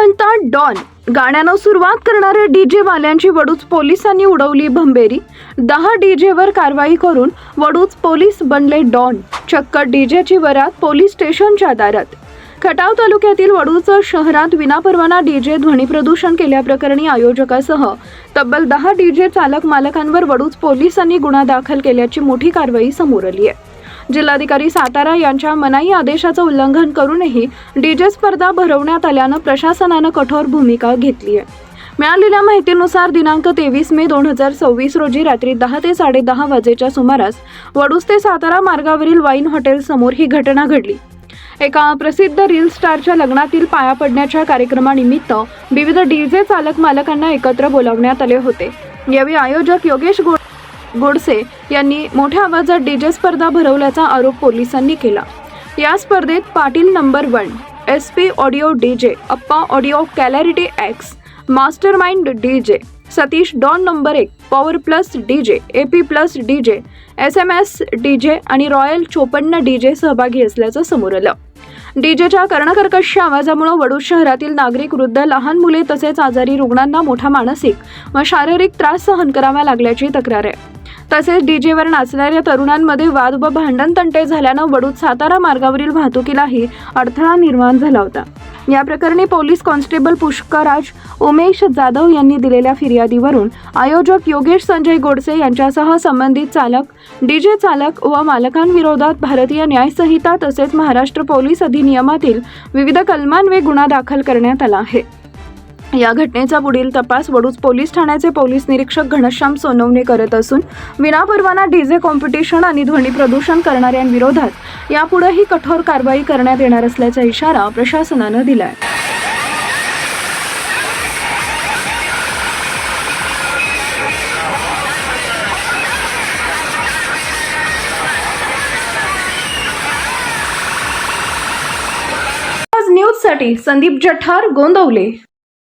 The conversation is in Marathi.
म्हणतात डॉन गाण्यानं सुरुवात करणाऱ्या डीजे वाल्यांची वडूज पोलिसांनी उडवली भंबेरी। 10 डीजेवर कारवाई करून वडूज पोलीस बनले डॉन। चक्क डीजेची वरात पोलीस स्टेशनच्या दारात। खटाव तालुक्यातील वडूज शहरात विनापरवाना डीजे ध्वनी प्रदूषण केल्याप्रकरणी आयोजकासह तब्बल 10 डीजे चालक मालकांवर वडूज पोलिसांनी गुन्हा दाखल केल्याची मोठी कारवाई समोर आली आहे। जिल्हाधिकारी सातारा यांच्या मनाई आदेशाचं उल्लंघन करूनही डीजे स्पर्धा भरवण्यात आल्यानं प्रशासनानं कठोर भूमिका घेतली आहे। मिळालेल्या माहितीनुसार दिनांक 23 मे 2026 रोजी रात्री 10 ते 10:30 वाजेच्या सुमारास वडूज ते सातारा मार्गावरील वाईन हॉटेल समोर ही घटना घडली। एका प्रसिद्ध रील स्टारच्या लग्नातील पाया पडण्याच्या कार्यक्रमानिमित्त विविध डीजे चालक मालकांना एकत्र बोलावण्यात आले होते। यावेळी आयोजक योगेश गोडसे यांनी मोठ्या आवाजात डीजे स्पर्धा भरवल्याचा आरोप पोलिसांनी केला। या स्पर्धेत Patil number 1, SP audio DJ, Appa audio clarity X, mastermind DJ, Satish don number 1, power plus DJ, AP plus DJ, SMS DJ आणि रॉयल 54 डीजे सहभागी असल्याचं समोर आलं। डीजेच्या कर्णकर्कश आवाजामुळे वडूज शहरातील नागरिक, वृद्ध, लहान मुले तसेच आजारी रुग्णांना मोठा मानसिक व शारीरिक त्रास सहन करावा लागल्याची तक्रार आहे। तसेच डीजेवर नाचणाऱ्या तरुणांमध्ये वाद व भांडणतंटे झाल्यानं वडूज सातारा मार्गावरील वाहतुकीलाही अडथळा निर्माण झाला होता। या प्रकरणी पोलीस कॉन्स्टेबल पुष्कराज उमेश जाधव यांनी दिलेल्या फिर्यादीवरून आयोजक योगेश संजय गोडसे यांच्यासह संबंधित चालक, डीजे चालक व मालकांविरोधात भारतीय न्याय संहिता तसेच महाराष्ट्र पोलीस अधिनियमातील विविध कलमान्वये गुन्हा दाखल करण्यात आला आहे। या घटनेचा पुढील तपास वडूज पोलीस ठाण्याचे पोलीस निरीक्षक घनश्याम सोनवणे करत असून विनापरवाना डीजे कॉम्पिटिशन आणि ध्वनी प्रदूषण करणाऱ्यांविरोधात यापुढेही कठोर कारवाई करण्यात येणार असल्याचा इशारा प्रशासनानं दिलाय। न्यूज साठी संदीप जठार, गोंदवले।